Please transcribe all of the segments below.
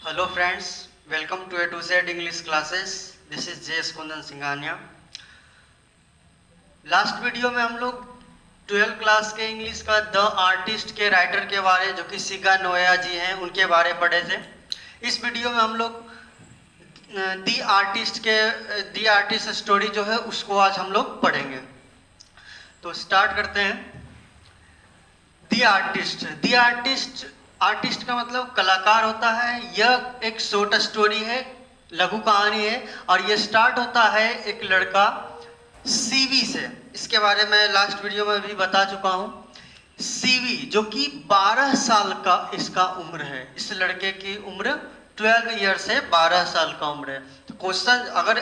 Hello friends, welcome to A to Z English classes. This is J. Kundan Singhania. Last video में हम लोग 12th class के English का the artist के writer के बारे, जो कि सिगा नोया जी हैं, उनके बारे पढ़े थे। इस वीडियो में हम लोग दी आर्टिस्ट स्टोरी जो है उसको आज हम लोग पढ़ेंगे। तो स्टार्ट करते हैं। दी आर्टिस्ट का मतलब कलाकार होता है। यह एक शॉर्ट स्टोरी है, लघु कहानी है, और यह स्टार्ट होता है एक लड़का सीवी से। इसके बारे में लास्ट वीडियो में भी बता चुका हूं। सीवी जो कि 12 साल का इसका उम्र है। इस लड़के की उम्र 12 ईयर से 12 साल का उम्र है। तो क्वेश्चन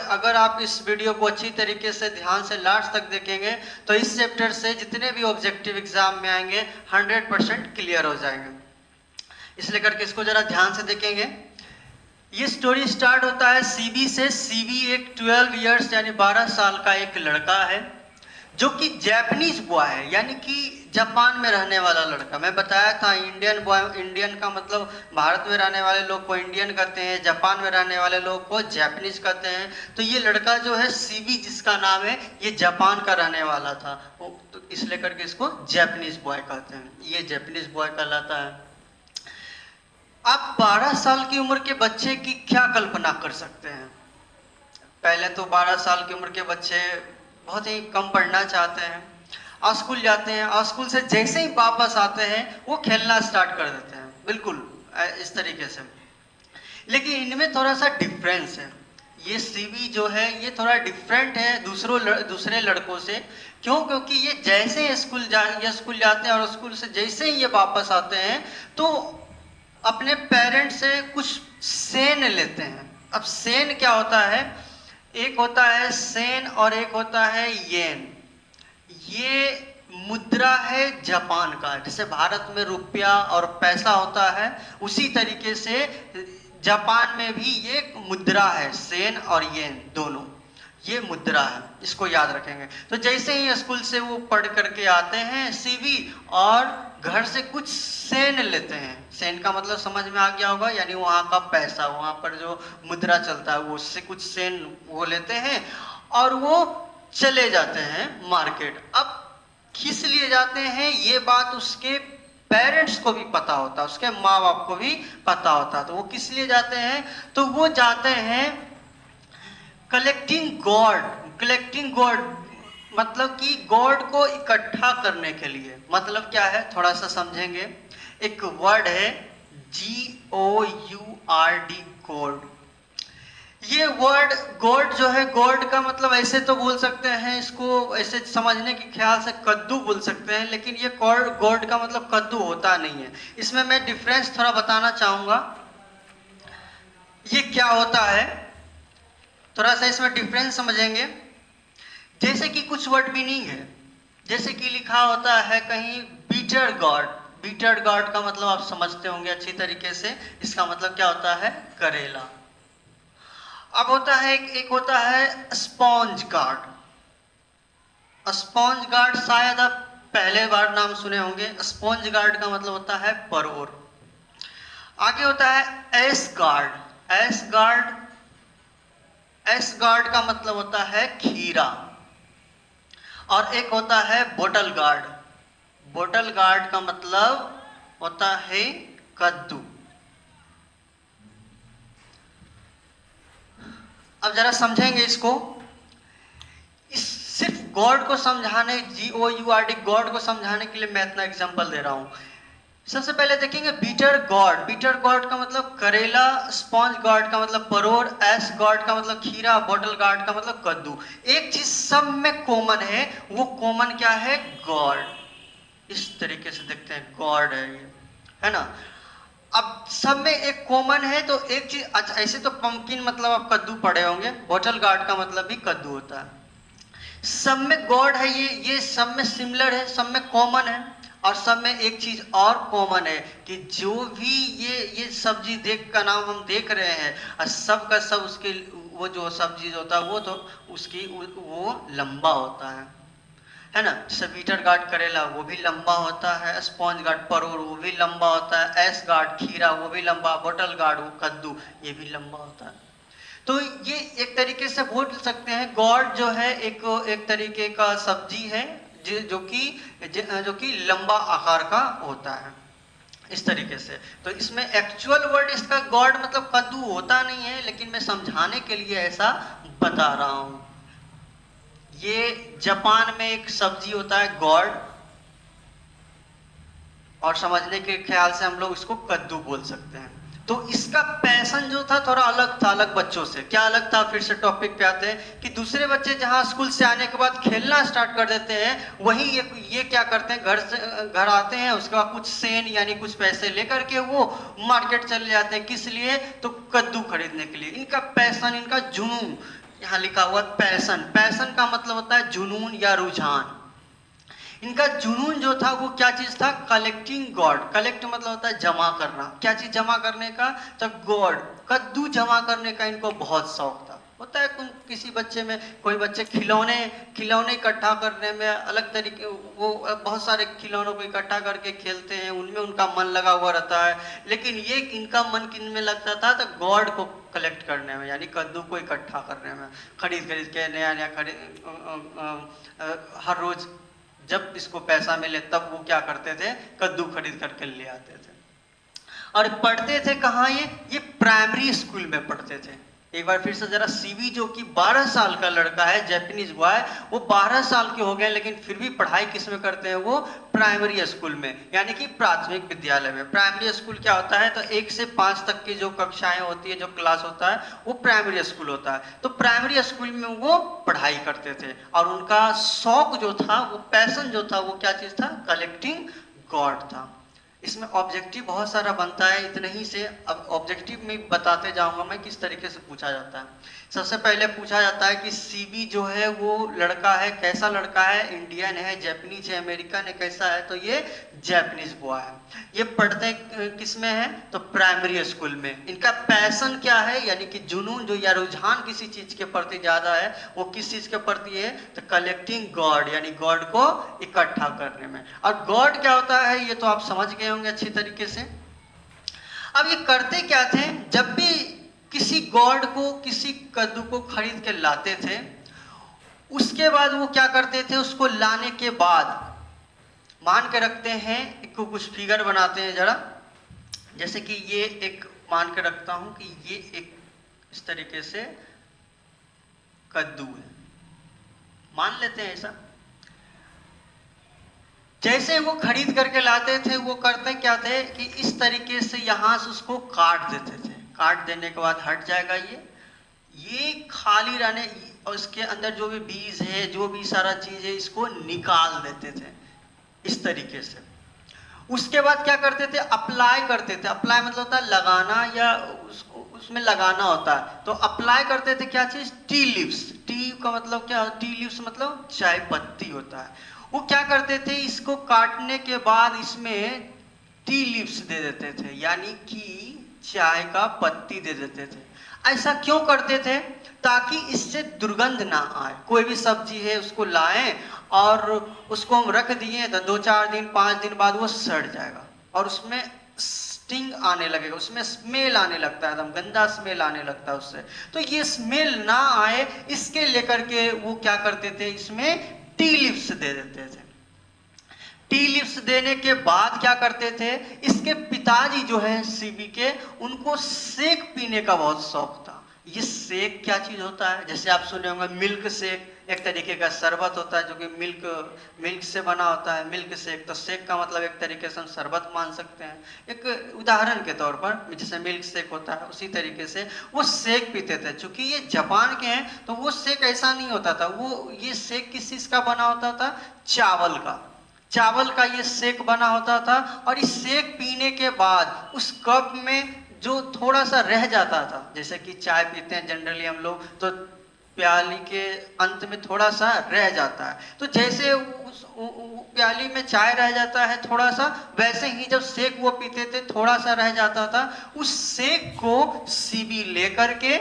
अगर आप इस वीडियो को अच्छी तरीके से ध्यान से लास्ट तक देखेंगे तो इस चैप्टर से जितने भी ऑब्जेक्टिव एग्जाम में आएंगे 100% क्लियर हो जाएंगे। इसलिए करके इसको जरा ध्यान से देखेंगे। ये स्टोरी स्टार्ट होता है सीवी से। सीवी एक 12 इयर्स यानी 12 साल का एक लड़का है जो कि जैपनीज बॉय है, यानी कि जापान में रहने वाला लड़का। मैं बताया था इंडियन बॉय, इंडियन का मतलब भारत में रहने वाले लोग को इंडियन कहते हैं, जापान में रहने वाले लोग को जैपनीज कहते हैं। तो ये लड़का जो है सीवी जिसका नाम है, ये जापान का रहने वाला था, तो इसलिए करके इसको जैपनीज बॉय कहते हैं। ये जैपनीज बॉय कहलाता है। आप 12 साल की उम्र के बच्चे की क्या कल्पना कर सकते हैं? पहले तो 12 साल की उम्र के बच्चे बहुत ही कम पढ़ना चाहते हैं। स्कूल जाते हैं, स्कूल से जैसे ही वापस आते हैं वो खेलना स्टार्ट कर देते हैं, बिल्कुल इस तरीके से। लेकिन इनमें थोड़ा सा डिफरेंस है। ये सीवी जो है ये थोड़ा डिफरेंट है दूसरे लड़कों से। क्यों? क्योंकि ये जैसे स्कूल जाते हैं और स्कूल से जैसे ही ये वापस आते हैं तो अपने पेरेंट्स से कुछ सेन लेते हैं। अब सेन क्या होता है? एक होता है सेन और एक होता है येन। ये मुद्रा है जापान का। जैसे भारत में रुपया और पैसा होता है, उसी तरीके से जापान में भी ये मुद्रा है, सेन और येन दोनों। ये मुद्रा है, इसको याद रखेंगे। तो जैसे ही स्कूल से वो पढ़ करके आते हैं सीवी, और घर से कुछ सेन लेते हैं। सेन का मतलब समझ में आ गया होगा, यानी वहाँ का पैसा, वहाँ पर जो मुद्रा चलता है वो, उससे कुछ सेन वो लेते हैं और वो चले जाते हैं मार्केट। अब किस लिए जाते हैं ये बात उसके पेरेंट्स को भी पता होता है, उसके माँ बाप को भी पता होता है। तो वो किस लिए जाते हैं? तो वो जाते हैं कलेक्टिंग गॉड, मतलब कि गॉड को इकट्ठा करने के लिए। मतलब क्या है थोड़ा सा समझेंगे। एक वर्ड है GOURD, गॉड। ये वर्ड गॉड जो है, गॉड का मतलब ऐसे तो बोल सकते हैं, इसको ऐसे समझने के ख्याल से कद्दू बोल सकते हैं, लेकिन ये गॉड का मतलब कद्दू होता नहीं है। इसमें मैं डिफरेंस थोड़ा बताना चाहूंगा। ये क्या होता है, थोड़ा सा इसमें डिफरेंस समझेंगे। जैसे कि कुछ वर्ड मीनिंग है, जैसे कि लिखा होता है कहीं बीटर गॉड। बीटर गॉड का मतलब आप समझते होंगे अच्छी तरीके से। इसका मतलब क्या होता है? करेला। अब होता है एक होता है स्पॉन्ज गार्ड। स्पॉन्ज गार्ड शायद आप पहले बार नाम सुने होंगे। स्पॉन्ज गार्ड का मतलब होता है परोर। आगे होता है एस गार्ड का मतलब होता है खीरा। और एक होता है बोटल गार्ड का मतलब होता है कद्दू। अब जरा समझेंगे इसको। सिर्फ गॉड को समझाने, GOURD गॉड को समझाने के लिए मैं इतना एग्जांपल दे रहा हूं। सबसे पहले देखेंगे बीटर गॉड का मतलब करेला, स्पॉन्ज गॉड का मतलब परोर, एस गॉड का मतलब खीरा, बॉटल गॉड का मतलब कद्दू। एक चीज सब में कॉमन है, वो कॉमन क्या है? गॉड। इस तरीके से देखते हैं, गॉड है ये, है ना। अब सब में एक कॉमन है तो एक चीज, अच्छा ऐसे तो पंपकिन मतलब आप कद्दू पढ़े होंगे, बॉटल गॉड का मतलब भी कद्दू होता है। सब में गॉड है, ये सब में सिमिलर है, सब में कॉमन है। और सब में एक चीज और कॉमन है कि जो भी ये सब्जी का नाम हम देख रहे हैं, सब का सब उसके वो जो सब्जी होता है वो तो उसकी वो लंबा होता है। है ना। जैसे बीटर गार्ड करेला वो भी लंबा होता है, स्पॉन्ज गार्ड परोर वो भी लंबा होता है, एस गार्ड खीरा वो भी लंबा, बोटल गार्ड वो कद्दू ये भी लंबा होता है। तो ये एक तरीके से बोल सकते हैं गॉड जो है एक तरीके का सब्जी है जो कि लंबा आकार का होता है इस तरीके से। तो इसमें एक्चुअल वर्ड इसका गॉड मतलब कद्दू होता नहीं है, लेकिन मैं समझाने के लिए ऐसा बता रहा हूं। ये जापान में एक सब्जी होता है गॉड, और समझने के ख्याल से हम लोग इसको कद्दू बोल सकते हैं। तो इसका पैशन जो था थोड़ा अलग था, अलग बच्चों से। क्या अलग था, फिर से टॉपिक पे आते हैं कि दूसरे बच्चे जहां स्कूल से आने के बाद खेलना स्टार्ट कर देते हैं, वहीं ये क्या करते हैं, घर आते हैं, उसके बाद कुछ सेन यानी कुछ पैसे लेकर के वो मार्केट चले जाते हैं। किस लिए, तो कद्दू खरीदने के लिए। इनका पैशन, इनका जुनून, यहाँ लिखा हुआ पैशन, पैशन का मतलब होता है जुनून या रुझान। इनका जुनून जो था वो क्या चीज था, कलेक्टिंग गॉड। कलेक्ट मतलब होता है जमा करना, क्या चीज जमा करने का, तो गॉड, कद्दू जमा करने का इनको बहुत शौक था। होता है किसी बच्चे में, कोई बच्चे खिलौने इकट्ठा करने में अलग तरीके, वो बहुत सारे खिलौनों को इकट्ठा करके खेलते हैं, उनमें उनका मन लगा हुआ रहता है। लेकिन ये इनका मन किन में लगता था, तो गॉड को कलेक्ट करने में, यानी कद्दू को इकट्ठा करने में, खरीद के नया हर रोज जब इसको पैसा मिले तब वो क्या करते थे, कद्दू खरीद करके ले आते थे। और पढ़ते थे कहाँ, ये प्राइमरी स्कूल में पढ़ते थे। एक बार फिर से जरा सीवी जो कि 12 साल का लड़का है, जापानीज बॉय, वो 12 साल के हो गए, लेकिन फिर भी पढ़ाई किस में करते हैं, वो प्राइमरी स्कूल में, यानी कि प्राथमिक विद्यालय में। प्राइमरी स्कूल क्या होता है, तो 1 से 5 तक की जो कक्षाएं होती है, जो क्लास होता है, वो प्राइमरी स्कूल होता है। तो प्राइमरी स्कूल में वो पढ़ाई करते थे, और उनका शौक जो था, वो पैशन जो था, वो क्या चीज था, कलेक्टिंग गॉड था। इसमें ऑब्जेक्टिव बहुत सारा बनता है, इतने ही से अब ऑब्जेक्टिव में बताते जाऊंगा मैं किस तरीके से पूछा जाता है। सबसे पहले पूछा जाता है कि सीबी जो है वो लड़का है, कैसा लड़का है, इंडियन है, जापानीज है, अमेरिकन है, कैसा है, तो ये जापानीज बॉय है। ये पढ़ते किस में है, तो प्राइमरी स्कूल में। इनका पैशन क्या है, यानी कि जुनून जो या रुझान किसी चीज के प्रति ज्यादा है, वो किस चीज के प्रति है, तो कलेक्टिंग गॉड, यानी गॉड को इकट्ठा करने में। और गॉड क्या होता है ये तो आप समझ गए होंगे अच्छी तरीके से। अब ये करते क्या थे, जब भी किसी गॉड को, किसी कद्दू को खरीद के लाते थे, उसके बाद वो क्या करते थे, उसको लाने के बाद मान के रखते हैं, इसको कुछ फिगर बनाते हैं जरा। जैसे कि ये एक मान के रखता हूं कि ये एक इस तरीके से कद्दू है, मान लेते हैं ऐसा। जैसे वो खरीद करके लाते थे, वो करते क्या थे कि इस तरीके से यहां से उसको काट देते थे। काट देने के बाद हट जाएगा ये खाली रहने, और इसके अंदर जो भी बीज है, जो भी सारा चीज है, इसको निकाल देते थे इस तरीके से। उसके बाद क्या करते थे, अप्लाई करते थे। अप्लाई मतलब होता है लगाना, या उसमें लगाना होता है। तो अप्लाई करते थे क्या चीज, टी लीव्स। टी का मतलब क्या, टी लीव्स मतलब चाय पत्ती होता है। वो क्या करते थे, इसको काटने के बाद इसमें टी लीव्स दे देते थे, यानी कि चाय का पत्ती दे देते थे। ऐसा क्यों करते थे, ताकि इससे दुर्गंध ना आए। कोई भी सब्जी है उसको लाएं और उसको हम रख दिए तो 2-4 दिन 5 दिन बाद वो सड़ जाएगा, और उसमें स्टिंग आने लगेगा, उसमें स्मेल आने लगता है, एकदम गंदा स्मेल आने लगता है उससे। तो ये स्मेल ना आए इसके लेकर के वो क्या करते थे, इसमें टी लीव्स दे देते थे। टी लीव्स देने के बाद क्या करते थे, इसके पिताजी जो है सीबी के, उनको शेक पीने का बहुत शौक था। ये शेक क्या चीज होता है, जैसे आप सुने होंगे मिल्क शेक, एक तरीके का शरबत होता है जो कि मिल्क से बना होता है, मिल्क शेक। तो शेक का मतलब एक तरीके से हम शरबत मान सकते हैं, एक उदाहरण के तौर पर। जैसे मिल्क शेक होता है उसी तरीके से वो शेक पीते थे। चूंकि ये जापान के हैं तो वो शेक ऐसा नहीं होता था, वो ये शेक किस चीज का बना होता था, चावल का ये शेक बना होता था। और इस शेक पीने के बाद उस कप में जो थोड़ा सा रह जाता था, जैसे कि चाय पीते हैं जनरली हम लोग, तो प्याली के अंत में थोड़ा सा रह जाता है, तो जैसे उस प्याली में चाय रह जाता है थोड़ा सा, वैसे ही जब शेक वो पीते थे थोड़ा सा रह जाता था। उस शेक को सीबी लेकर के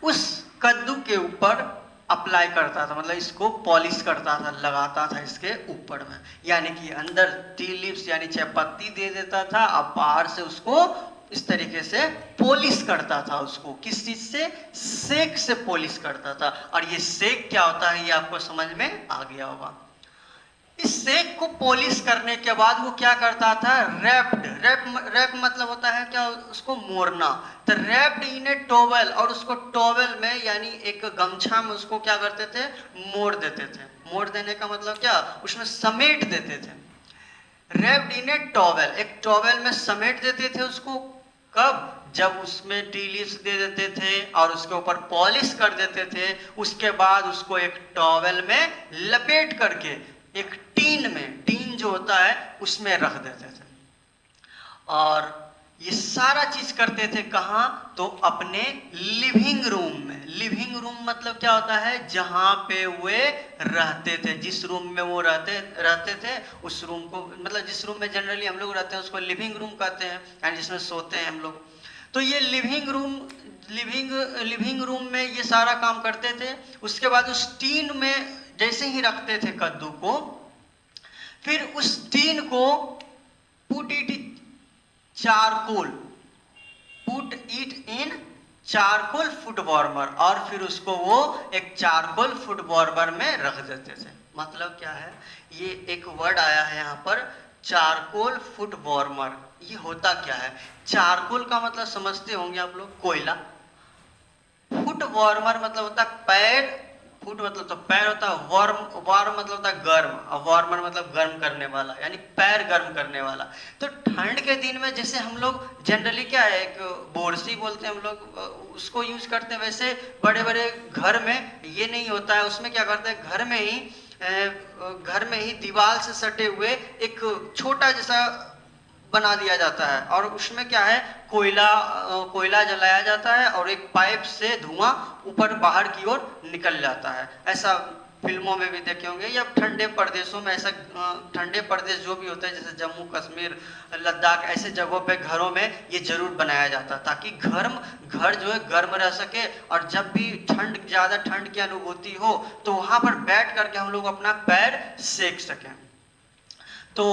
उस कद्दू के ऊपर अप्लाई करता था, मतलब इसको पॉलिश करता था, लगाता था इसके ऊपर में, यानी कि अंदर टी लीव्स यानी चाय पत्ती दे देता था, अब बाहर से उसको इस तरीके से पॉलिश करता था उसको। किस चीज से? सेक से पॉलिश करता था। और ये सेक क्या होता है ये आपको समझ में आ गया होगा। इस सेक को पॉलिश करने के बाद वो क्या करता था? रैप मतलब होता है क्या? उसको मोड़ना। तो रैप्ड इन ए टॉवेल, और उसको टॉवेल में यानी एक गमछा में उसको क्या करते थे? मोड़ देते थे। मोड़ देने का मतलब क्या? उसमें समेट देते थे। रैप्ड इन ए टॉवेल, एक टॉवेल में समेट देते थे उसको। कब? जब उसमें टी लीव्स दे देते थे और उसके ऊपर पॉलिश कर देते थे, उसके बाद उसको एक टॉवेल में लपेट करके एक टीन में, टीन जो होता है उसमें रख देते थे। और ये सारा चीज करते थे कहाँ? तो अपने लिविंग रूम में। लिविंग रूम मतलब क्या होता है? जहां पे वे रहते थे, जिस रूम में वो रहते थे उस रूम को, मतलब जिस रूम में जनरली हम लोग रहते हैं उसको लिविंग रूम कहते हैं, यानी जिसमें सोते हैं हम लोग। तो ये लिविंग रूम में ये सारा काम करते थे। उसके बाद उस टीन में जैसे ही रखते थे कद्दू को, फिर उस टीन को put it in charcoal food warmer, और फिर उसको वो एक चारकोल फूड वार्मर में रख देते थे। मतलब क्या है? ये एक वर्ड आया है यहाँ पर, चारकोल फूड वार्मर। ये होता क्या है? चारकोल का मतलब समझते होंगे आप लोग, कोयला। फुट वार्मर मतलब होता है पैर, फुट मतलब तो पैर होता है, वार्म मतलब होता है गर्म, और वार्मर मतलब गर्म करने वाला, यानी पैर गर्म करने वाला। तो ठंड के दिन में जैसे हम लोग जनरली क्या है, एक बोरसी बोलते हैं हम लोग, उसको यूज करते हैं। वैसे बड़े बड़े घर में ये नहीं होता है, उसमें क्या करते हैं, घर में ही दीवार से सटे हुए एक छोटा जैसा बना दिया जाता है, और उसमें क्या है, कोयला जलाया जाता है और एक पाइप से धुआं ऊपर बाहर की ओर निकल जाता है। ऐसा फिल्मों में भी देखे होंगे, या ठंडे प्रदेशों में ऐसा, ठंडे प्रदेश जो भी होते हैं जैसे जम्मू कश्मीर, लद्दाख, ऐसे जगहों पे घरों में ये जरूर बनाया जाता है, ताकि घर जो है गर्म रह सके, और जब भी ज़्यादा ठंड की अनुभूति हो तो वहाँ पर बैठ करके हम लोग अपना पैर सेक सकें। तो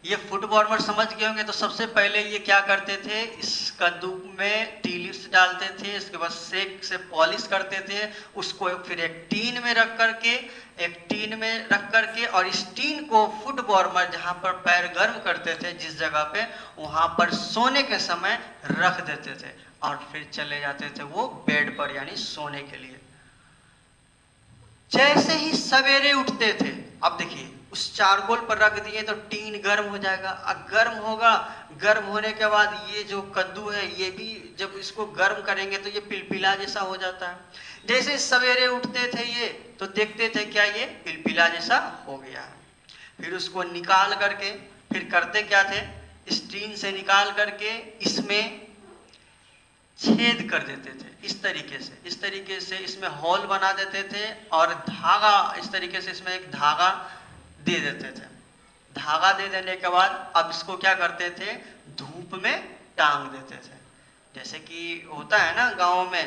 ये फुट वार्मर समझ गए होंगे। तो सबसे पहले ये क्या करते थे, इस कद्दू में टी लीव्स डालते थे, इसके बाद सेक से पॉलिश करते थे, उसको फिर एक टीन में रख करके और इस टीन को फुट वार्मर जहाँ पर पैर गर्म करते थे जिस जगह पे, वहाँ पर सोने के समय रख देते थे, और फिर चले जाते थे वो बेड पर, यानी सोने के लिए। जैसे ही सवेरे उठते थे, अब देखिए उस चारकोल पर रख दिए तो टीन गर्म हो जाएगा, अब गर्म होगा, गर्म होने के बाद ये जो कद्दू है ये भी जब इसको गर्म करेंगे तो ये पिलपिला जैसा हो जाता है। जैसे सवेरे उठते थे ये तो देखते थे क्या ये पिलपिला जैसा हो गया है। फिर उसको निकाल करके फिर करते क्या थे, इस टीन से निकाल करके इसमें छेद कर देते थे इस तरीके से इसमें होल बना देते थे, और धागा इस तरीके से इसमें एक धागा दे देते थे। धागा दे देने के बाद अब इसको क्या करते थे, धूप में टांग देते थे। जैसे कि होता है ना गाँव में,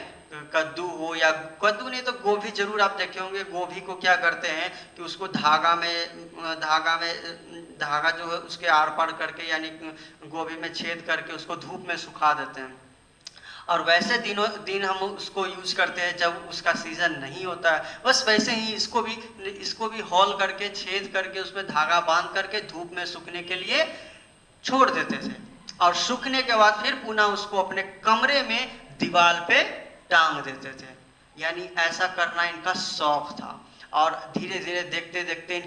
कद्दू हो या कद्दू नहीं तो गोभी जरूर आप देखे होंगे, गोभी को क्या करते हैं कि उसको धागा जो है उसके आर पार करके, यानी गोभी में छेद करके उसको धूप में सुखा देते हैं। और वैसे दिन हम उसको यूज करते हैं जब उसका सीजन नहीं होता है। बस वैसे ही इसको भी हॉल करके, छेद करके, उसमें धागा बांध करके धूप में सूखने के लिए छोड़ देते थे, और सूखने के बाद फिर पुनः उसको अपने कमरे में दीवार पे टांग देते थे। यानी ऐसा करना इनका शौक था, और धीरे धीरे देखते देखते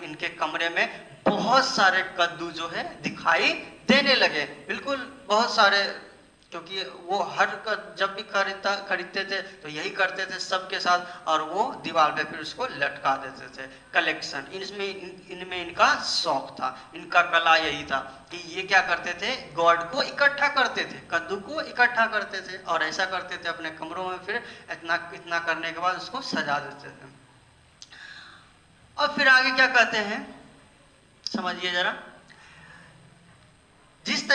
इनके कमरे में बहुत सारे कद्दू जो है दिखाई देने लगे, बिल्कुल बहुत सारे, क्योंकि वो जब भी खरीदते थे तो यही करते थे सबके साथ, और वो दीवार पे फिर उसको लटका देते थे। कलेक्शन इनमें इनका शौक था, इनका कला यही था कि ये क्या करते थे, गॉड को इकट्ठा करते थे, कद्दू को इकट्ठा करते थे, और ऐसा करते थे अपने कमरों में। फिर इतना करने के बाद उसको सजा देते थे। और फिर आगे क्या कहते हैं समझिए जरा। जिस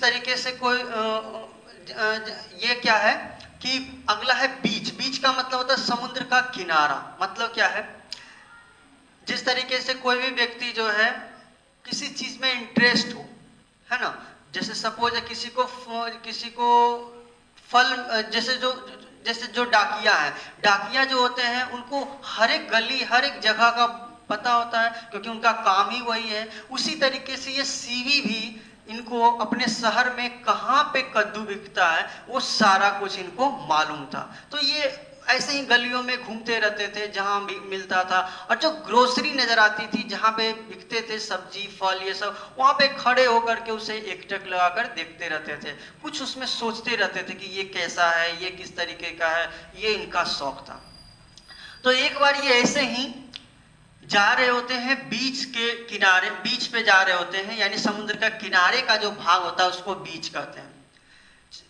तरीके से कोई ये क्या है, कि अगला है बीच। बीच का मतलब होता है समुद्र का किनारा। मतलब क्या है, जिस तरीके से कोई भी व्यक्ति जो है किसी चीज में इंटरेस्ट हो, है ना, जैसे सपोज है किसी को फल, जैसे जो डाकिया है, डाकिया जो होते हैं उनको हर एक गली हर एक जगह का पता होता है, क्योंकि उनका काम ही वही है। उसी तरीके से ये सीवी भी, इनको अपने शहर में कहाँ पे कद्दू बिकता है वो सारा कुछ इनको मालूम था। तो ये ऐसे ही गलियों में घूमते रहते थे जहाँ भी मिलता था, और जो ग्रोसरी नजर आती थी जहाँ पे बिकते थे सब्जी फल ये सब, वहाँ पे खड़े होकर के उसे एकटक लगाकर देखते रहते थे। कुछ उसमें सोचते रहते थे कि ये कैसा है, ये किस तरीके का है, ये इनका शौक था। तो एक बार ये ऐसे ही जा रहे होते हैं बीच के किनारे, बीच पे जा रहे होते हैं, यानी समुद्र का किनारे का जो भाग होता है उसको बीच कहते हैं।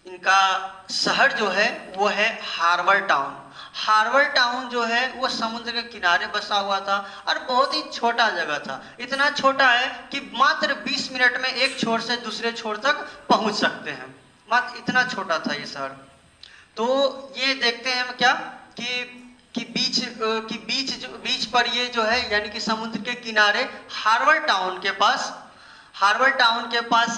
इनका शहर जो है वो है हार्बर टाउन। हार्बर टाउन जो है वो समुद्र के किनारे बसा हुआ था और बहुत ही छोटा जगह था। इतना छोटा है कि मात्र 20 मिनट में एक छोर से दूसरे छोर तक पहुंच सकते हैं। मात्र इतना छोटा था ये शहर। तो ये देखते हैं हम क्या कि बीच पर ये जो है, यानी कि समुद्र के किनारे हार्बर टाउन के पास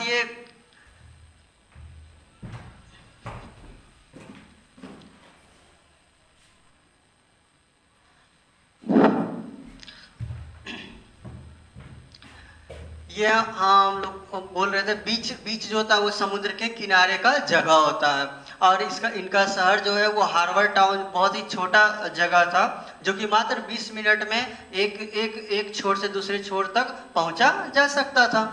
ये हम लोग बोल रहे थे बीच जो होता है वो समुद्र के किनारे का जगह होता है, और इनका शहर जो है वो हार्बर टाउन बहुत ही छोटा जगह था, जो कि मात्र 20 मिनट में एक छोर से दूसरे छोर तक पहुंचा जा सकता था।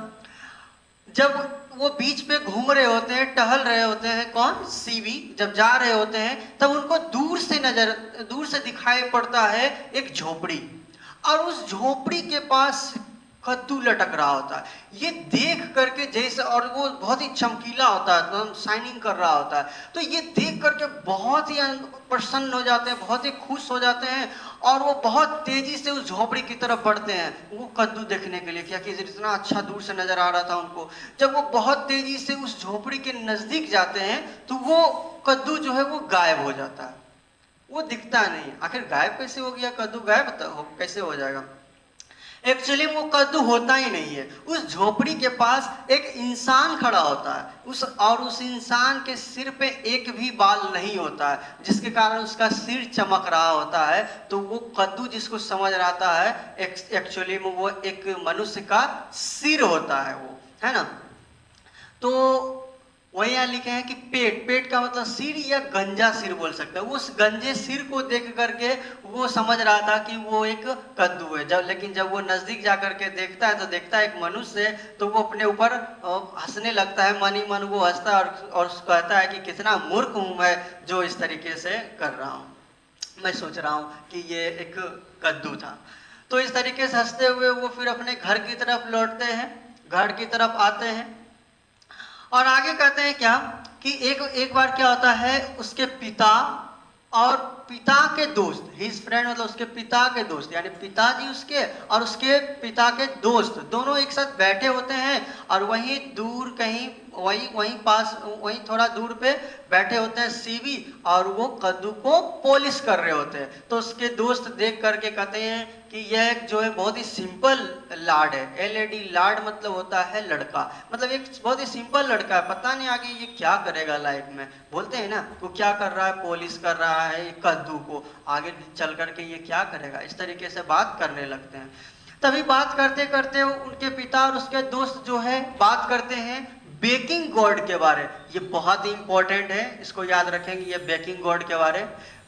जब वो बीच पे घूम रहे होते हैं, टहल रहे होते हैं, कौन, सीवी, जब जा रहे होते हैं तब उनको दूर से दिखाई पड़ता है एक झोपड़ी, और उस झोपड़ी के पास कद्दू लटक रहा होता है। ये देख करके जैसे, और वो बहुत ही चमकीला होता है, तो शाइनिंग कर रहा होता है, तो ये देख करके बहुत ही प्रसन्न हो जाते हैं, बहुत ही खुश हो जाते हैं, और वो बहुत तेजी से उस झोपड़ी की तरफ बढ़ते हैं वो कद्दू देखने के लिए, क्या कि इतना अच्छा दूर से नजर आ रहा था उनको। जब वो बहुत तेजी से उस झोपड़ी के नजदीक जाते हैं तो वो कद्दू जो है वो गायब हो जाता है, वो दिखता नहीं। आखिर गायब कैसे हो गया कद्दू, गायब कैसे हो जाएगा? एक्चुअली वो कद्दू होता ही नहीं है। उस झोपड़ी के पास एक इंसान खड़ा होता है, उस इंसान के सिर पे एक भी बाल नहीं होता है, जिसके कारण उसका सिर चमक रहा होता है। तो वो कद्दू जिसको समझ आता है, एक्चुअली में वो एक मनुष्य का सिर होता है, वो है ना। तो वही यहाँ लिखे हैं कि पेट का मतलब सिर या गंजा सिर बोल सकते हैं। उस गंजे सिर को देख करके वो समझ रहा था कि वो एक कद्दू है। लेकिन जब वो नजदीक जा करके देखता है तो देखता है एक मनुष्य है, तो वो अपने ऊपर हंसने लगता है, मन ही मन वो हंसता है और कहता है कि कितना मूर्ख हूं मैं जो इस तरीके से कर रहा हूँ, मैं सोच रहा हूँ कि ये एक कद्दू था। तो इस तरीके से हंसते हुए वो फिर अपने घर की तरफ लौटते हैं, घर की तरफ आते हैं, और आगे कहते हैं क्या कि एक बार क्या होता है, उसके पिता और पिता के दोस्त, हिज फ्रेंड मतलब उसके पिता के दोस्त, यानी पिताजी उसके और उसके पिता के दोस्त दोनों एक साथ बैठे होते हैं, और वहीं दूर कहीं वहीं थोड़ा दूर पे बैठे होते हैं सीवी, और वो कद्दू को पॉलिश कर रहे होते हैं। तो उसके दोस्त देख करके कहते हैं कि यह जो है बहुत ही सिंपल लाड है। LED लाड मतलब होता है लड़का, मतलब एक बहुत ही सिंपल लड़का है, पता नहीं आगे ये क्या करेगा लाइफ में। बोलते हैं ना, वो क्या कर रहा है, पॉलिश कर रहा है कद्दू को, आगे चल करके ये क्या करेगा, इस तरीके से बात करने लगते हैं। तभी बात करते करते उनके पिता और उसके दोस्त जो है बात करते हैं बेकिंग गॉड के बारे। ये बहुत ही इंपॉर्टेंट है, इसको याद रखेंगे, ये बेकिंग गॉड के बारे।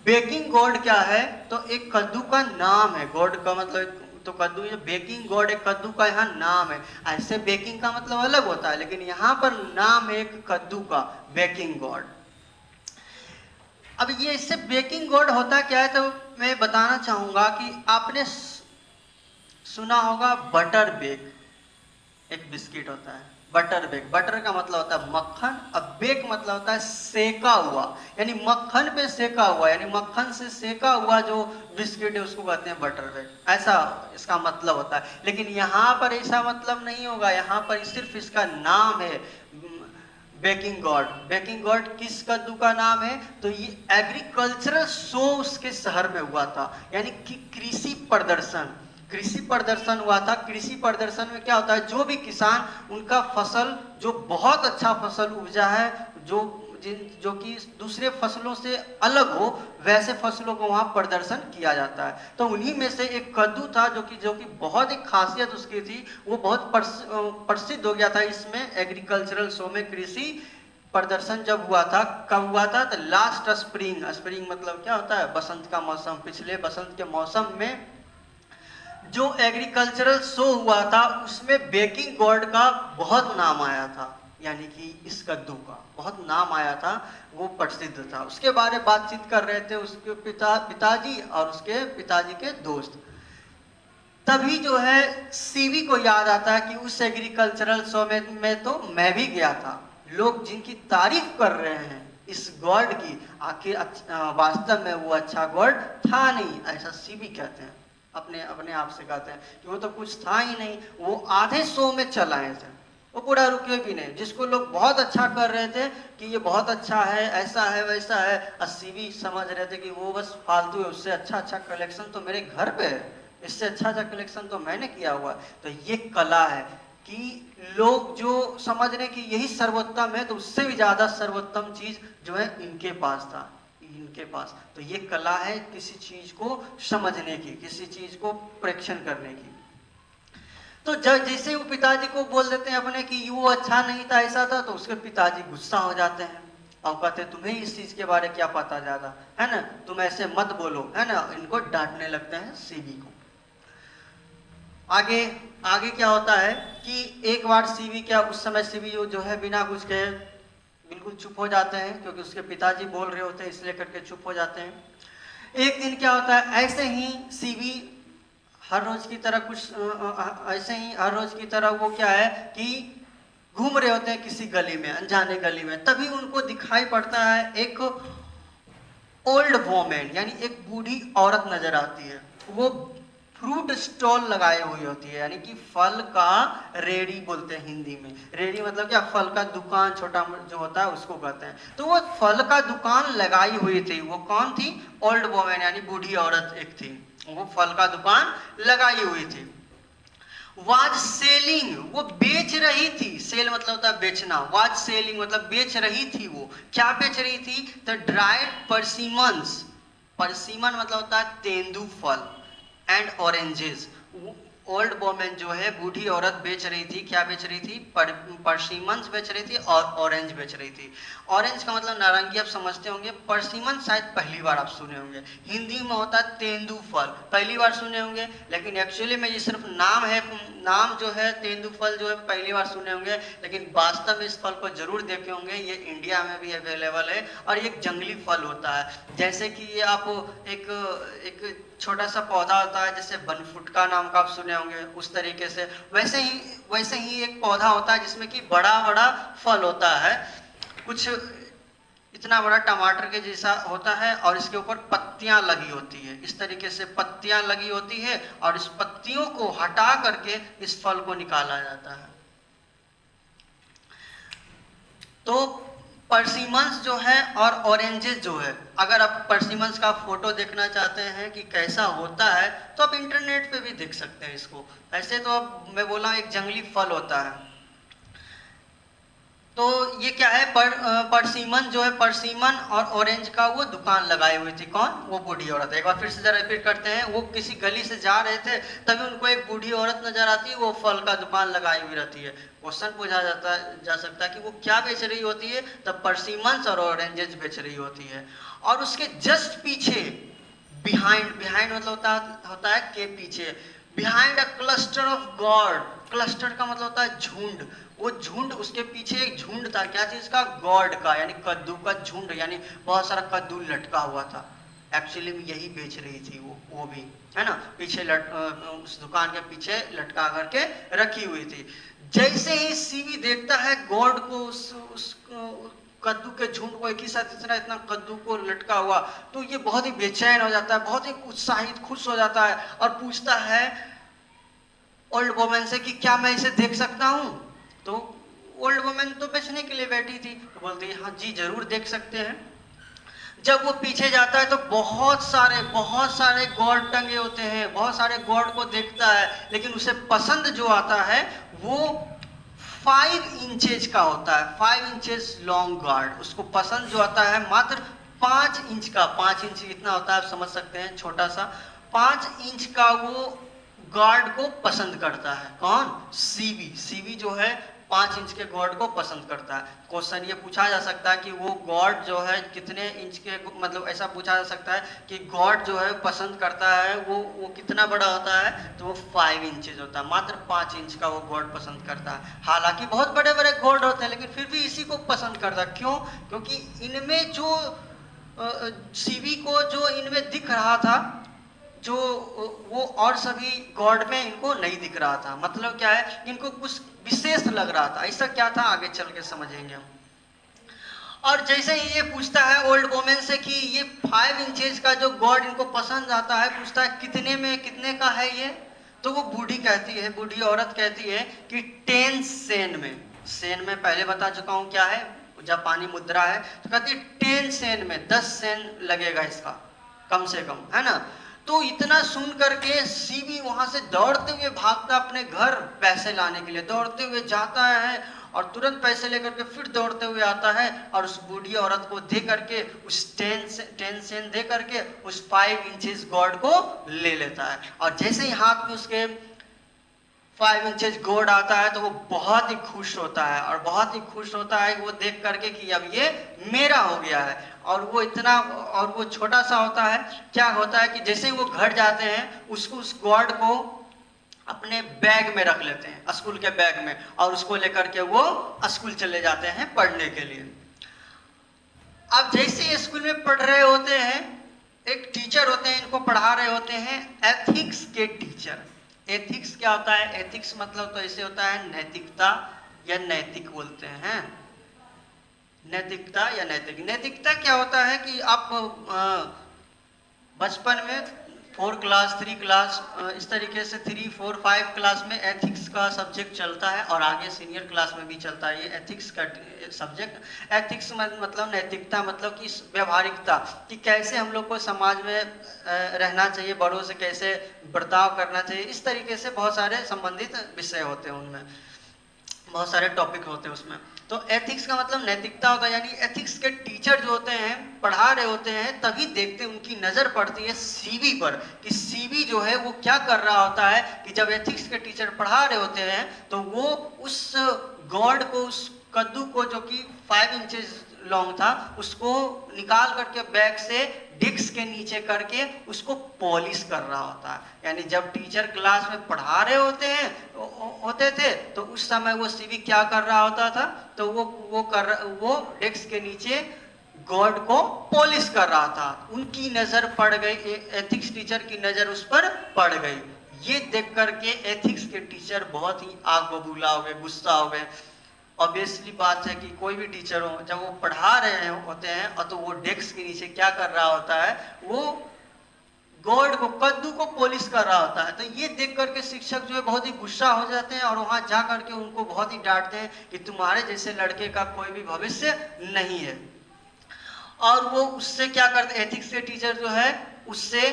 बेकिंग गॉड क्या है, तो एक कद्दू का नाम है, गॉड का मतलब तो कद्दू, ये बेकिंग गॉड एक कद्दू का यहाँ नाम है। ऐसे बेकिंग का मतलब अलग होता है, लेकिन यहाँ पर नाम है एक कद्दू का, बेकिंग गॉड। अब ये इससे बेकिंग गॉड होता क्या है, तो मैं बताना चाहूंगा कि आपने सुना होगा बटर बेक, एक बिस्किट होता है बटर बेक। बटर का मतलब होता है मक्खन, अब बेक मतलब होता है सेका हुआ, यानी मक्खन पे सेका हुआ, यानी मक्खन से सेका हुआ जो बिस्किट है उसको कहते हैं बटर बेक, ऐसा इसका मतलब होता है। लेकिन यहाँ पर ऐसा मतलब नहीं होगा, यहाँ पर सिर्फ इसका नाम है बेकिंग गॉड। बेकिंग गॉड किस कद्दू का नाम है? तो ये एग्रीकल्चरल शो उसके शहर में हुआ था, यानी कि कृषि प्रदर्शन। कृषि प्रदर्शन हुआ था। कृषि प्रदर्शन में क्या होता है, जो भी किसान उनका फसल जो बहुत अच्छा फसल उपजा है, जो कि दूसरे फसलों से अलग हो, वैसे फसलों को वहाँ प्रदर्शन किया जाता है। तो उन्हीं में से एक कद्दू था जो कि बहुत ही खासियत उसकी थी, वो बहुत प्रसिद्ध हो गया था इसमें एग्रीकल्चरल शो में। कृषि प्रदर्शन जब हुआ था, कब हुआ था? तो लास्ट स्प्रिंग। स्प्रिंग मतलब क्या होता है? बसंत का मौसम। पिछले बसंत के मौसम में जो एग्रीकल्चरल शो हुआ था उसमें बेकिंग गॉड का बहुत नाम आया था, यानी कि इस कद्दू का बहुत नाम आया था, वो प्रसिद्ध था। उसके बारे में बातचीत कर रहे थे उसके पिताजी और उसके पिताजी के दोस्त। तभी जो है सीवी को याद आता है कि उस एग्रीकल्चरल शो में तो मैं भी गया था। लोग जिनकी तारीफ कर रहे हैं इस गॉड की, आखिर वास्तव में वो अच्छा गॉड था नहीं, ऐसा सीवी कहते हैं। अपने अपने आप से कहते हैं कि वो तो कुछ था ही नहीं, वो आधे शो में चल आए थे, वो पूरा रुके भी नहीं। जिसको लोग बहुत अच्छा कर रहे थे कि ये बहुत अच्छा है, ऐसा है वैसा है, अस्सी भी समझ रहे थे कि वो बस फालतू है, उससे अच्छा अच्छा कलेक्शन तो मेरे घर पे है, इससे अच्छा अच्छा कलेक्शन तो मैंने किया हुआ। तो ये कला है कि लोग जो समझ रहे कि यही सर्वोत्तम है, तो उससे भी ज्यादा सर्वोत्तम चीज जो है इनके पास था, इनके पास। तो ये कला है किसी चीज को समझने की, किसी चीज को प्रेक्षण करने की। तो जब जैसे वो पिताजी को बोल देते हैं अपने कि वो अच्छा नहीं था, ऐसा था, तो उसके पिताजी गुस्सा हो जाते हैं और कहते हैं तुम्हें इस चीज के बारे में क्या पता ज्यादा है ना, तुम ऐसे मत बोलो, है ना। इनको डांटने लगते हैं सीवी को। आगे आगे क्या होता है कि एक बार सीवी क्या, उस समय सीवी जो है बिना कुछ कहे बिल्कुल चुप हो जाते हैं, क्योंकि उसके पिताजी बोल रहे होते हैं इसलिए करके चुप हो जाते हैं। एक दिन क्या होता है, ऐसे ही सीवी हर रोज की तरह ऐसे ही हर रोज की तरह वो क्या है कि घूम रहे होते हैं किसी गली में, अनजाने गली में। तभी उनको दिखाई पड़ता है एक ओल्ड वोमेन, यानी एक बूढ़ी औरत नजर आती है। वो फ्रूट स्टॉल लगाए हुई होती है, यानी कि फल का रेडी बोलते हैं हिंदी में। रेडी मतलब क्या, फल का दुकान छोटा जो होता है उसको कहते हैं। तो वो फल का दुकान लगाई हुई थी। वो कौन थी? ओल्ड वोमेन, यानी बूढ़ी औरत एक थी, वो फल का दुकान लगाई हुई थी। वाज सेलिंग, वो बेच रही थी। सेल मतलब होता है बेचना, वाज सेलिंग मतलब बेच रही थी। वो क्या बेच रही थी? The dried परसिमन्स। परसिमन मतलब होता है तेंदू फल, एंड ऑरेंजेस। ओल्ड वोमेन जो है बूढ़ी औरत बेच रही थी, क्या बेच रही थी? परसिमन्स बेच रही थी और ऑरेंज बेच रही थी। ऑरेंज का मतलब नारंगी, आप समझते होंगे। परसिमन शायद पहली बार आप सुने होंगे, हिंदी में होता है तेंदू फल, पहली बार सुने होंगे। लेकिन एक्चुअली में ये सिर्फ नाम है, नाम जो है तेंदू फल जो है पहली बार सुने होंगे, लेकिन वास्तव में इस फल को जरूर देखे होंगे। ये इंडिया में भी अवेलेबल है और ये एक जंगली फल होता है। जैसे कि ये आप एक छोटा सा पौधा होता है, जैसे बनफुटका नाम का आप सुने होंगे, उस तरीके से वैसे ही एक पौधा होता है जिसमें कि बड़ा बड़ा फल होता है, कुछ इतना बड़ा टमाटर के जैसा होता है, और इसके ऊपर पत्तियां लगी होती है। इस तरीके से पत्तियां लगी होती है और इस पत्तियों को हटा करके इस फल को निकाला जाता है। तो परसिमन्स जो है और ऑरेंजेस जो है, अगर आप परसिमन्स का फोटो देखना चाहते हैं कि कैसा होता है, तो आप इंटरनेट पे भी देख सकते हैं इसको। ऐसे तो अब मैं बोला एक जंगली फल होता है। तो ये क्या है, परसिमन जो है, परसिमन और ऑरेंज का वो दुकान लगाई हुई थी। कौन? वो बूढ़ी औरत। एक बार फिर से जरा रिपीट करते हैं। वो किसी गली से जा रहे थे, तभी उनको एक बूढ़ी औरत नजर आती है, वो फल का दुकान लगाई हुई रहती है। क्वेश्चन पूछा जा सकता है कि वो क्या बेच रही होती है? तब परसिमन्स और ऑरेंजेस बेच रही होती है। और उसके जस्ट पीछे, बिहाइंड, बिहाइंड मतलब होता है के पीछे, behind a cluster of God. Cluster का मतलब होता है झुंड। वो झुंड, उसके पीछे एक झुंड था, क्या चीज का? गॉड का, यानी कद्दू का झुंड, यानी बहुत सारा कद्दू लटका हुआ था। एक्चुअली में यही बेच रही थी वो भी, है ना, पीछे उस दुकान के पीछे लटका करके रखी हुई थी। जैसे ही सीवी देखता है गॉड को, उस कद्दू के झुंड को, एक ही साथ इतना कद्दू को लटका हुआ, तो ये बहुत ही बेचैन हो जाता है, बहुत ही उत्साहित, खुश हो जाता है और पूछता है ओल्ड वोमेन से कि क्या मैं इसे देख सकता हूँ? तो ओल्ड वुमेन तो बेचने के लिए बैठी थी, तो बोलती है हाँ जी जरूर देख सकते हैं। जब वो पीछे जाता है तो बहुत सारे गॉड टंगे होते हैं, बहुत सारे गॉड को देखता है, लेकिन उसे पसंद जो आता है वो 5 इंचेस का होता है, 5 इंचेस लॉन्ग गार्ड। उसको पसंद जो आता है मात्र 5 इंच का, 5 इंच कितना होता है आप समझ सकते हैं, छोटा सा 5 इंच का वो गार्ड को पसंद करता है। कौन? सीवी। सीवी जो है 5 इंच के गॉड को पसंद करता है। क्वेश्चन ये पूछा जा सकता है कि वो गॉड जो है कितने इंच के, मतलब ऐसा पूछा जा सकता है कि गॉड जो है पसंद करता है वो कितना बड़ा होता है, तो वो 5 इंचेस होता है। मात्र 5 इंच का वो गॉड पसंद करता है। हालांकि बहुत बड़े बड़े गॉड होते हैं, लेकिन फिर भी इसी को पसंद करता है। क्यों? क्योंकि इनमें जो सीवी को जो इनमें दिख रहा था, जो वो और सभी गॉड में इनको नहीं दिख रहा था। मतलब क्या है, इनको कुछ विशेष लग रहा था। ऐसा क्या था आगे चल के समझेंगे हम। और जैसे ही ये पूछता है ओल्ड वोमेन से कि ये 5 इंचेस का जो गॉड इनको पसंद आता है, पूछता है कितने में, कितने का है ये, तो वो बूढ़ी कहती है, बूढ़ी औरत कहती है कि 10 सेन में। सेन में पहले बता चुका हूँ क्या है, जापानी मुद्रा है। तो कहती है 10 सेन में, 10 सेन लगेगा इसका कम से कम, है ना। तो इतना सुन करके सीवी वहां से दौड़ते हुए भागता अपने घर पैसे लाने के लिए, दौड़ते हुए जाता है और तुरंत पैसे लेकर के फिर दौड़ते हुए आता है और उस बूढ़ी औरत को दे करके, उस 10 सेन दे करके उस 5 इंचेस गॉड को ले लेता है। और जैसे ही हाथ में उसके 5 इंचेस गॉड आता है तो वो बहुत ही खुश होता है, और बहुत ही खुश होता है वो देख करके कि अब ये मेरा हो गया है। और वो इतना, और वो छोटा सा होता है। क्या होता है कि जैसे ही वो घर जाते हैं, उसको, उस गॉड को अपने बैग में रख लेते हैं, स्कूल के बैग में, और उसको लेकर के वो स्कूल चले जाते हैं पढ़ने के लिए। अब जैसे ही स्कूल में पढ़ रहे होते हैं, एक टीचर होते हैं, इनको पढ़ा रहे होते हैं एथिक्स के टीचर। एथिक्स क्या होता है? एथिक्स मतलब तो ऐसे होता है नैतिकता या नैतिक बोलते हैं। नैतिकता या नैतिक। नैतिकता क्या होता है कि आप बचपन में 4 क्लास 3 क्लास इस तरीके से 3 4 5 क्लास में एथिक्स का सब्जेक्ट चलता है, और आगे सीनियर क्लास में भी चलता है ये एथिक्स का सब्जेक्ट। एथिक्स मतलब नैतिकता, मतलब कि व्यवहारिकता, कि कैसे हम लोग को समाज में रहना चाहिए, बड़ों से कैसे बर्ताव करना चाहिए। इस तरीके से बहुत सारे संबंधित विषय होते हैं, उनमें बहुत सारे टॉपिक होते हैं उसमें। तो एथिक्स का मतलब नैतिकता होता है। यानी एथिक्स के टीचर जो होते हैं, पढ़ा रहे होते हैं, तभी देखते हैं, उनकी नज़र पड़ती है सीवी पर कि सीवी जो है वो क्या कर रहा होता है। कि जब एथिक्स के टीचर पढ़ा रहे होते हैं तो वो उस गॉड को, उस कद्दू को जो कि 5 इंचेस लॉन्ग था, उसको निकाल करके बैग से डिस्क के नीचे करके उसको पॉलिश कर रहा होता है। यानी जब टीचर क्लास में पढ़ा रहे होते थे तो उस समय वो सीवी क्या कर रहा होता था, तो वो डिस्क के नीचे गॉड को पॉलिश कर रहा था। उनकी नजर पड़ गई, एथिक्स टीचर की नजर उस पर पड़ गई। ये देख करके एथिक्स के टीचर बहुत ही आग बबूला हो गए, गुस्सा हो गए। ऑब्वियसली बात है कि कोई भी टीचर हो, जब वो पढ़ा रहे होते हैं और तो वो डेस्क के नीचे क्या कर रहा होता है, वो गॉड को, कद्दू को पॉलिश कर रहा होता है। तो ये देख करके शिक्षक जो है बहुत ही गुस्सा हो जाते हैं और वहां जा करके उनको बहुत ही डांटते हैं कि तुम्हारे जैसे लड़के का कोई भी भविष्य नहीं है। और वो उससे क्या करते, एथिक्स के टीचर जो है उससे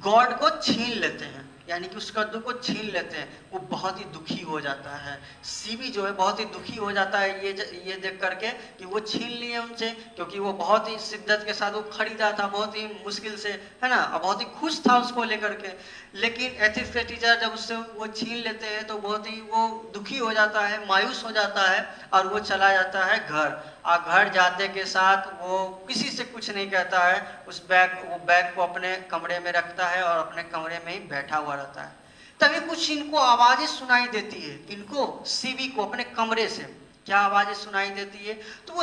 गॉड को छीन लेते हैं, यानी कि उस कद्दू को छीन लेते हैं। वो बहुत ही दुखी हो जाता है, सीवी जो है बहुत ही दुखी हो जाता है ये देख करके कि वो छीन लिए उनसे, क्योंकि वो बहुत ही शिद्दत के साथ वो खरीदा था, बहुत ही मुश्किल से, है ना, और बहुत ही खुश था उसको लेकर के। लेकिन एथिक्स के टीचर जब उससे वो छीन लेते हैं तो बहुत ही वो दुखी हो जाता है, मायूस हो जाता है, और वो चला जाता है घर। और घर जाते के साथ वो किसी से कुछ नहीं कहता है, वो बैग को अपने कमरे में रखता है और अपने कमरे में ही बैठा हुआ रहता है। तभी कुछ इनको आवाजें सुनाई देती है, इनको सीवी को अपने कमरे से क्या आवाजें सुनाई देती है, तो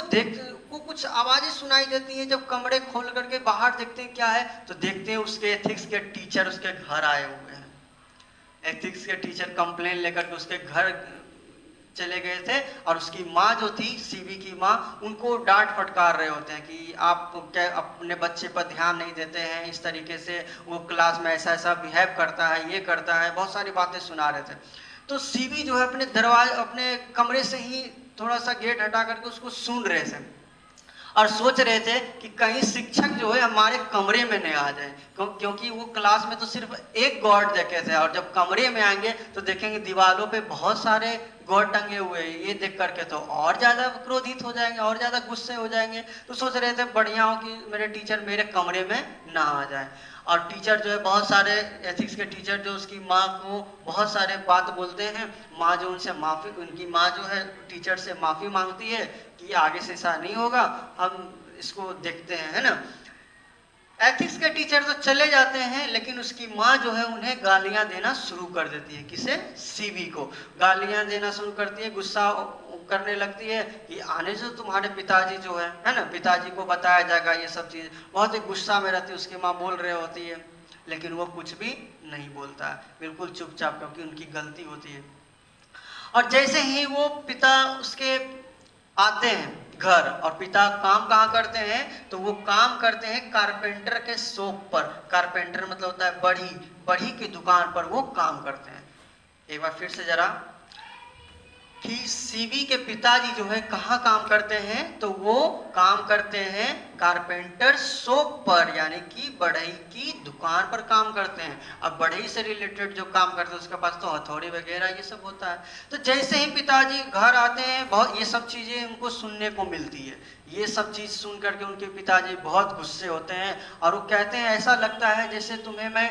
वो कुछ आवाजें सुनाई देती हैं। जब कमरे खोल करके बाहर देखते हैं क्या है, तो देखते हैं उसके एथिक्स के टीचर उसके घर आए हुए हैं। एथिक्स के टीचर कंप्लेन लेकर के उसके घर चले गए थे, और उसकी माँ जो थी, सीवी की माँ, उनको डांट फटकार रहे होते हैं कि आप क्या अपने बच्चे पर ध्यान नहीं देते हैं, इस तरीके से वो क्लास में ऐसा ऐसा बिहेव करता है, ये करता है, बहुत सारी बातें सुना रहे थे। तो सीवी जो है अपने कमरे से ही थोड़ा सा गेट हटा करके उसको सुन रहे थे और सोच रहे थे कि कहीं शिक्षक जो है हमारे कमरे में नहीं आ जाए, क्योंकि वो क्लास में तो सिर्फ एक गॉड देखे थे और जब कमरे में आएंगे तो देखेंगे दीवारों पे बहुत सारे गॉड टंगे हुए हैं। ये देख करके तो और ज़्यादा क्रोधित हो जाएंगे, और ज़्यादा गुस्से हो जाएंगे। तो सोच रहे थे बढ़िया हो कि मेरे टीचर मेरे कमरे में ना आ जाए। और टीचर जो है बहुत सारे एथिक्स के टीचर जो उसकी माँ को बहुत सारे बात बोलते हैं। माँ जो उनकी माँ जो है टीचर से माफ़ी मांगती है कि आगे से ऐसा नहीं होगा, हम इसको देखते हैं, है ना। एथिक्स के टीचर तो चले जाते हैं, लेकिन उसकी माँ जो है उन्हें गालियां देना शुरू कर देती है। किसे? सीवी को गालियां देना शुरू करती है, गुस्सा करने लगती है कि आने से तुम्हारे पिताजी जो है ना, पिताजी को बताया जाएगा ये सब चीज़। बहुत ही गुस्सा में रहती है, उसकी माँ बोल रही होती है लेकिन वो कुछ भी नहीं बोलता है, बिल्कुल चुपचाप, क्योंकि उनकी गलती होती है। और जैसे ही वो पिता उसके आते हैं घर, और पिता काम कहाँ करते हैं, तो वो काम करते हैं कारपेंटर के शॉप पर। कारपेंटर मतलब होता है बढ़ी की दुकान पर वो काम करते हैं। एक बार फिर से जरा कि सीवी के पिताजी जो है कहाँ काम करते हैं, तो वो काम करते हैं कारपेंटर शॉप पर, यानी कि बढ़ई की दुकान पर काम करते हैं। अब बढ़ई से रिलेटेड जो काम करते हैं उसके पास तो हथौड़ी वगैरह ये सब होता है। तो जैसे ही पिताजी घर आते हैं, बहुत ये सब चीज़ें उनको सुनने को मिलती है। ये सब चीज़ सुन करके उनके पिताजी बहुत गुस्से होते हैं और वो कहते हैं ऐसा लगता है जैसे तुम्हें मैं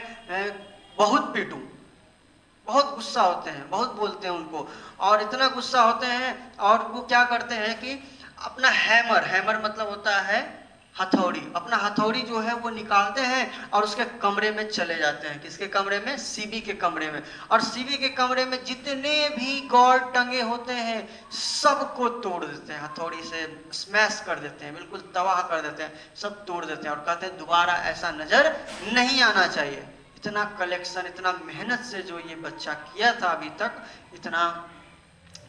बहुत पीटूं। बहुत गुस्सा होते हैं, बहुत बोलते हैं उनको, और इतना गुस्सा होते हैं और वो क्या करते हैं कि अपना हैमर मतलब होता है हथौड़ी, अपना हथौड़ी जो है वो निकालते हैं और उसके कमरे में चले जाते हैं। किसके कमरे में? सीवी के कमरे में। और सीवी के कमरे में जितने भी गॉड टंगे होते हैं सबको तोड़ देते हैं, हथौड़ी से स्मैश कर देते हैं, बिल्कुल तबाह कर देते हैं, सब तोड़ देते हैं और कहते हैं दोबारा ऐसा नजर नहीं आना चाहिए। इतना कलेक्शन, इतना मेहनत से जो ये बच्चा किया था अभी तक, इतना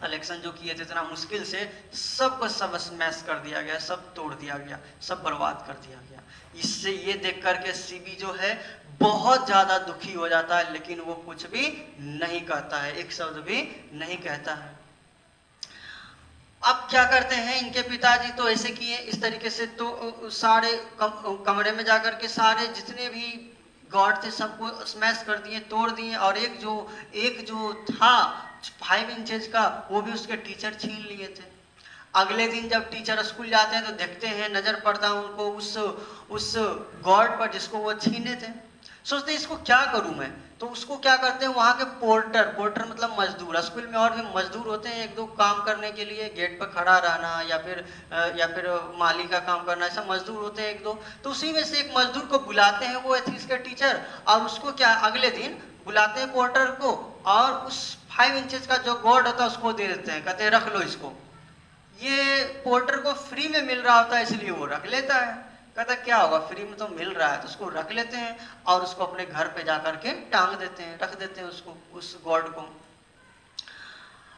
कलेक्शन जो किए थे इतना मुश्किल से, सबको सब स्मैश कर दिया गया, सब तोड़ दिया गया, सब बर्बाद कर दिया गया। इससे ये देख करके सीबी जो है बहुत ज़्यादा दुखी हो जाता है, लेकिन वो कुछ भी नहीं कहता है, एक शब्द भी नहीं कहता है। अब क्या करते हैं इनके पिताजी, तो ऐसे किए इस तरीके से, तो सारे कमरे में जाकर के सारे जितने भी गॉड थे सबको स्मैश कर दिए, तोड़ दिए। और एक जो था 5 इंचेस का, वो भी उसके टीचर छीन लिए थे। अगले दिन जब टीचर स्कूल जाते हैं तो देखते हैं, नजर पड़ता है उनको उस गॉड पर जिसको वो छीने थे। सोचते हैं इसको क्या करूं मैं, तो उसको क्या करते हैं वहाँ के पोर्टर मतलब मजदूर, स्कूल में और भी मजदूर होते हैं एक दो काम करने के लिए, गेट पर खड़ा रहना या फिर माली का काम करना, ऐसा मजदूर होते हैं एक दो। तो उसी में से एक मजदूर को बुलाते हैं वो एथिक्स के टीचर, और उसको क्या अगले दिन बुलाते हैं पोर्टर को, और उस 5 इंचेस का जो गॉड होता है उसको दे देते हैं, कहते हैं रख लो इसको। ये पोर्टर को फ्री में मिल रहा होता है इसलिए वो रख लेता है, कहता क्या होगा, फ्री में तो मिल रहा है, तो उसको रख लेते हैं और उसको अपने घर पे जाकर के टांग देते हैं, रख देते हैं उसको, उस गॉड को।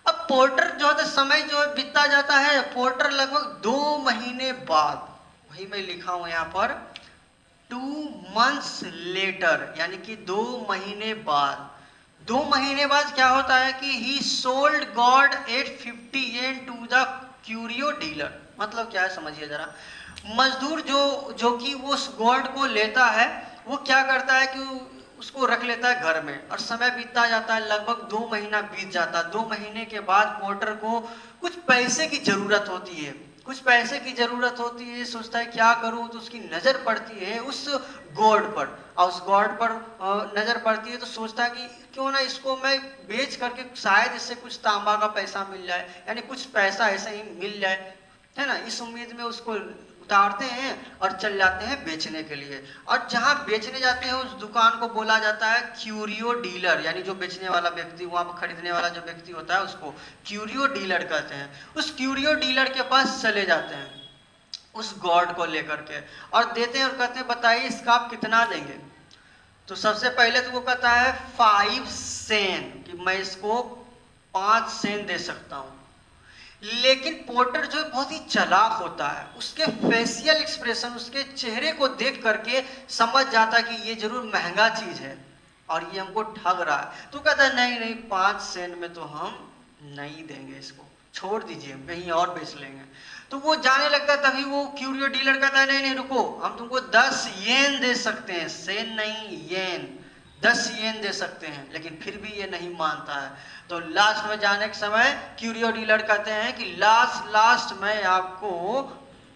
अब पोर्टर जो है समय जो बीतता जाता है, पोर्टर लगभग 2 महीने बाद, वही मैं लिखा हूं यहाँ पर 2 months लेटर, यानी कि 2 महीने बाद, 2 महीने बाद क्या होता है कि he sold god at 50 yen to the curio dealer. मतलब क्या है समझिए जरा। मजदूर जो कि वो उस गॉड को लेता है, वो क्या करता है कि उसको रख लेता है घर में, और समय बीतता जाता है, लगभग 2 महीना बीत जाता है। 2 महीने के बाद पोर्टर को कुछ पैसे की जरूरत होती है, सोचता है क्या करूं, तो उसकी नजर पड़ती है उस गॉड पर, और उस गॉड पर नजर पड़ती है तो सोचता है कि क्यों ना इसको मैं बेच करके शायद इससे कुछ तांबा का पैसा मिल जाए, यानी कुछ पैसा ऐसे ही मिल जाए, है ना। इस उम्मीद में उसको उतारते हैं और चल जाते हैं बेचने के लिए। और जहां बेचने जाते हैं उस दुकान को बोला जाता है क्यूरियो डीलर, यानी जो बेचने वाला व्यक्ति, वहां पर खरीदने वाला जो व्यक्ति होता है उसको क्यूरियो डीलर कहते हैं। उस क्यूरियो डीलर के पास चले जाते हैं उस गॉड को लेकर के, और देते हैं और कहते हैं बताइए इसका आप कितना देंगे। तो सबसे पहले तो वो कहता है 5 सेन, कि मैं इसको 5 सेन दे सकता हूं। लेकिन पोर्टर जो बहुत ही चालाक होता है, उसके फेशियल एक्सप्रेशन, उसके चेहरे को देख करके समझ जाता है कि ये जरूर महंगा चीज है और ये हमको ठग रहा है। तो कहता है नहीं 5 सेंट में तो हम नहीं देंगे इसको, छोड़ दीजिए, कहीं और बेच लेंगे। तो वो जाने लगता है, तभी वो क्यूरियो डीलर कहता है नहीं नहीं रुको, हम तुमको 10 येन दे सकते हैं, सेन नहीं येन, 10 येन दे सकते हैं, लेकिन फिर भी ये नहीं मानता है। तो लास्ट में जाने के समय क्यूरियो डीलर कहते हैं कि लास्ट मैं आपको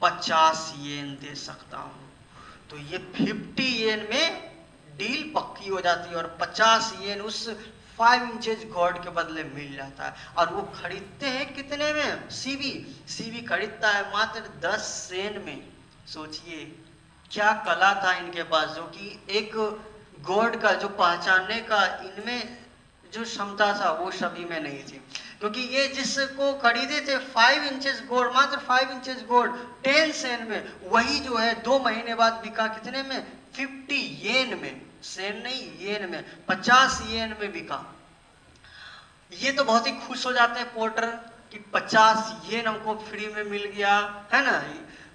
50 येन दे सकता हूँ। तो ये 50 येन में डील पक्की हो जाती है और 50 येन उस 5 इंचेज गॉड के बदले मिल जाता है। और वो खरीदते हैं कितने में? सीवी खरीदता है मात्र 10 सेन में। सोचिए क्या कला था इनके पास, जो कि एक गॉड का जो पहचानने का इनमें जो क्षमता था वो सभी में नहीं थी। क्योंकि ये जिसको खरीदे थे 5 इंचेस गोल्ड, मात्र 5 इंचेस गोल्ड 10 सेन में, वही जो है 2 महीने बाद बिका कितने में? 50 येन में, सेन नहीं येन में, 50 येन में बिका। ये तो बहुत ही खुश हो जाते हैं पोर्टर कि 50 येन हमको फ्री में मिल गया, है ना,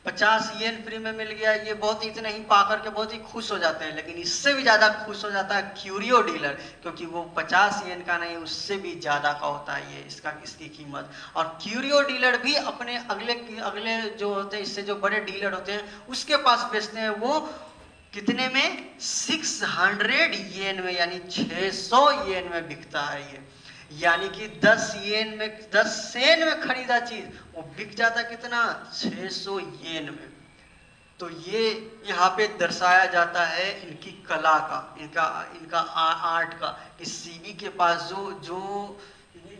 50 येन फ्री में मिल गया। ये बहुत इतना ही पा करके बहुत ही खुश हो जाते हैं। लेकिन इससे भी ज्यादा खुश हो जाता है क्यूरियो डीलर, क्योंकि वो 50 येन का नहीं, उससे भी ज्यादा का होता है ये इसकी कीमत। और क्यूरियो डीलर भी अपने अगले जो होते हैं, इससे जो बड़े डीलर होते हैं उसके पास बेचते हैं। वो कितने में? 600 येन में, यानी 600 येन में बिकता है ये। यानी कि 10 येन में, 10 सेन में खरीदा चीज वो बिक जाता कितना? 600 येन में। तो ये यहाँ पे दर्शाया जाता है इनकी कला का, इनका आर्ट का, कि सीवी के पास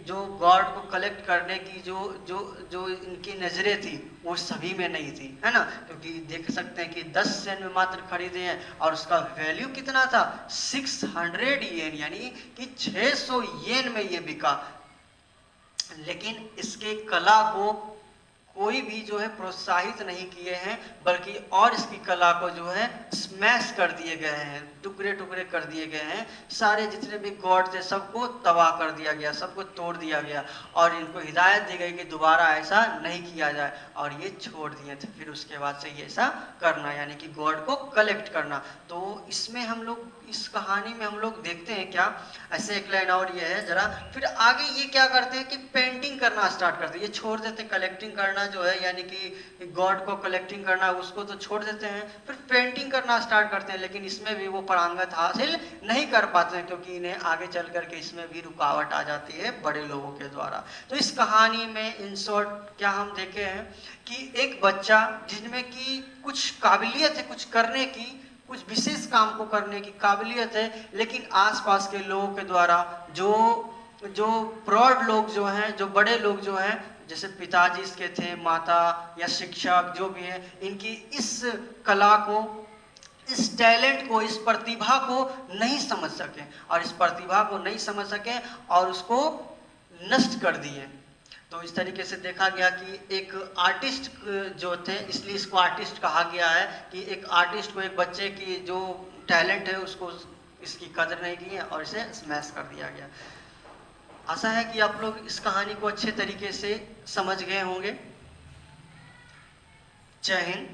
जो गॉड को कलेक्ट करने की जो इनकी नजरें थी वो सभी में नहीं थी, है ना। क्योंकि देख सकते हैं कि 10 सेन में मात्र खरीदे हैं और उसका वैल्यू कितना था? 600 येन, यानी कि 600 येन में ये बिका। लेकिन इसके कला को कोई भी जो है प्रोत्साहित नहीं किए हैं, बल्कि और इसकी कला को जो है स्मैश कर दिए गए हैं, टुकड़े टुकड़े कर दिए गए हैं। सारे जितने भी गॉड थे सबको तबाह कर दिया गया, सबको तोड़ दिया गया और इनको हिदायत दी गई कि दोबारा ऐसा नहीं किया जाए, और ये छोड़ दिए थे। फिर उसके बाद से ये ऐसा करना, यानी कि गॉड को कलेक्ट करना। तो इसमें हम लोग, इस कहानी में हम लोग देखते हैं क्या, ऐसे एक लाइन और ये है जरा, फिर आगे ये क्या करते हैं कि पेंटिंग करना स्टार्ट करते हैं। ये छोड़ देते हैं कलेक्टिंग करना जो है, यानी कि गॉड को कलेक्टिंग करना, उसको तो छोड़ देते हैं, फिर पेंटिंग करना स्टार्ट करते हैं। लेकिन इसमें भी वो पारंगत हासिल नहीं कर पाते हैं, क्योंकि इन्हें आगे चल करके इसमें भी रुकावट आ जाती है बड़े लोगों के द्वारा। तो इस कहानी में इन शॉर्ट क्या हम देखे हैं कि एक बच्चा जिनमें की कुछ काबिलियत है, कुछ करने की, कुछ विशेष काम को करने की काबिलियत है, लेकिन आसपास के लोगों के द्वारा जो प्रौढ़ लोग जो हैं, जो बड़े लोग जो हैं, जैसे पिताजी इसके थे, माता या शिक्षक जो भी है, इनकी इस कला को, इस टैलेंट को, इस प्रतिभा को नहीं समझ सके, और इस प्रतिभा को नहीं समझ सके और उसको नष्ट कर दिए। तो इस तरीके से देखा गया कि एक आर्टिस्ट जो थे, इसलिए इसको आर्टिस्ट कहा गया है, कि एक आर्टिस्ट को, एक बच्चे की जो टैलेंट है उसको, इसकी कदर नहीं की है और इसे स्मैश कर दिया गया। आशा है कि आप लोग इस कहानी को अच्छे तरीके से समझ गए होंगे। जय हिंद।